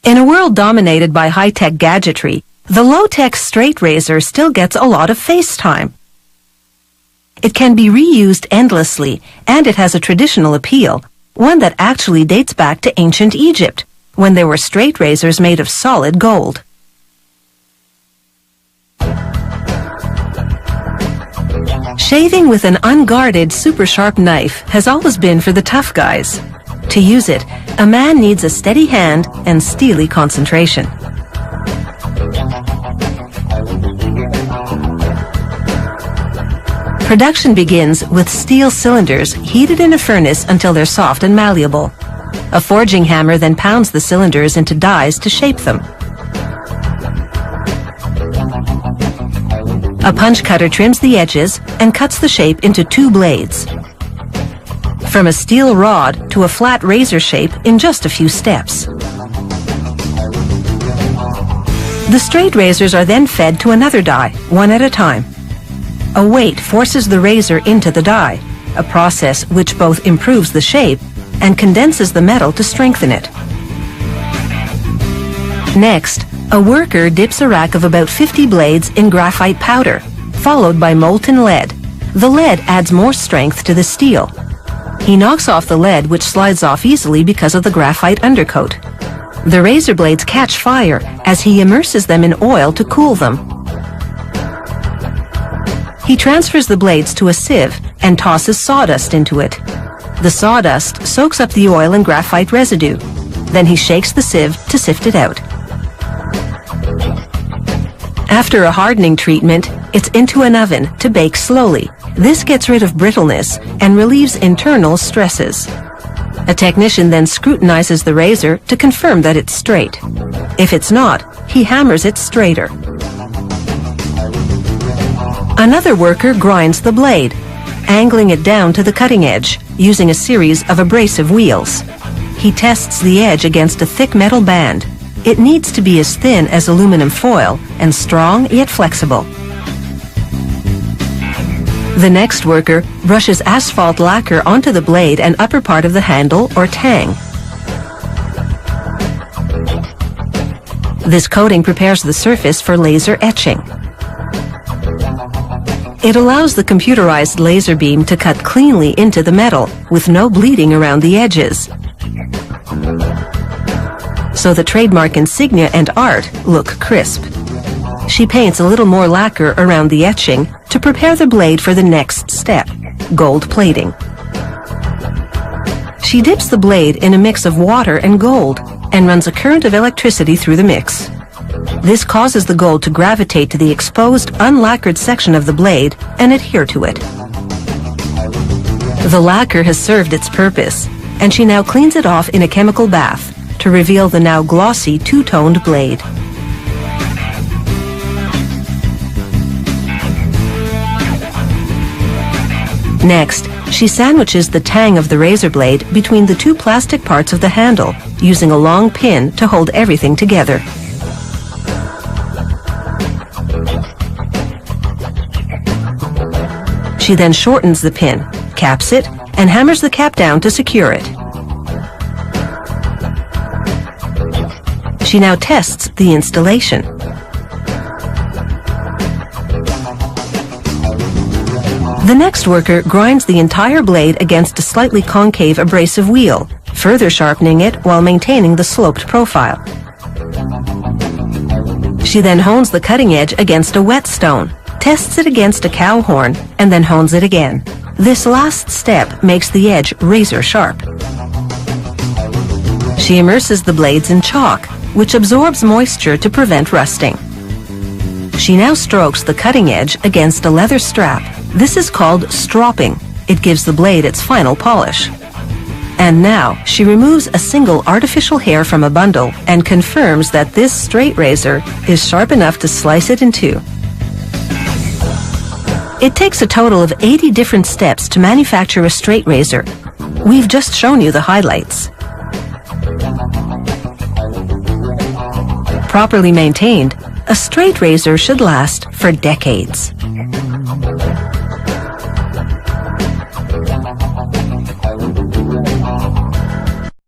In a world dominated by high-tech gadgetry, the low-tech straight razor still gets a lot of face time. It can be reused endlessly, and it has a traditional appeal, one that actually dates back to ancient Egypt, when there were straight razors made of solid gold. Shaving with an unguarded, super-sharp knife has always been for the tough guys. To use it, a man needs a steady hand and steely concentration. Production begins with steel cylinders heated in a furnace until they're soft and malleable. A forging hammer then pounds the cylinders into dies to shape them. A punch cutter trims the edges and cuts the shape into 2 blades. From a steel rod to a flat razor shape in just a few steps. The straight razors are then fed to another die, one at a time. A weight forces the razor into the die, a process which both improves the shape and condenses the metal to strengthen it. Next, a worker dips a rack of about 50 blades in graphite powder, followed by molten lead. The lead adds more strength to the steel. He knocks off the lead, which slides off easily because of the graphite undercoat. The razor blades catch fire as he immerses them in oil to cool them. He transfers the blades to a sieve and tosses sawdust into it. The sawdust soaks up the oil and graphite residue. Then he shakes the sieve to sift it out. After a hardening treatment, it's into an oven to bake slowly. This gets rid of brittleness and relieves internal stresses. A technician then scrutinizes the razor to confirm that it's straight. If it's not, he hammers it straighter. Another worker grinds the blade, angling it down to the cutting edge, using a series of abrasive wheels. He tests the edge against a thick metal band. It needs to be as thin as aluminum foil and strong yet flexible. The next worker brushes asphalt lacquer onto the blade and upper part of the handle or tang. This coating prepares the surface for laser etching. It allows the computerized laser beam to cut cleanly into the metal with no bleeding around the edges. So the trademark insignia and art look crisp. She paints a little more lacquer around the etching to prepare the blade for the next step, gold plating. She dips the blade in a mix of water and gold and runs a current of electricity through the mix. This causes the gold to gravitate to the exposed, unlacquered section of the blade and adhere to it. The lacquer has served its purpose, and she now cleans it off in a chemical bath to reveal the now glossy, two-toned blade. Next, she sandwiches the tang of the razor blade between the 2 plastic parts of the handle, using a long pin to hold everything together. She then shortens the pin, caps it, and hammers the cap down to secure it. She now tests the installation. The next worker grinds the entire blade against a slightly concave abrasive wheel, further sharpening it while maintaining the sloped profile. She then hones the cutting edge against a whetstone, tests it against a cow horn, and then hones it again. This last step makes the edge razor sharp. She immerses the blades in chalk, which absorbs moisture to prevent rusting. She now strokes the cutting edge against a leather strap. This is called stropping. It gives the blade its final polish. And now she removes a single artificial hair from a bundle and confirms that this straight razor is sharp enough to slice it in 2. It takes a total of 80 different steps to manufacture a straight razor. We've just shown you the highlights. Properly maintained, a straight razor should last for decades.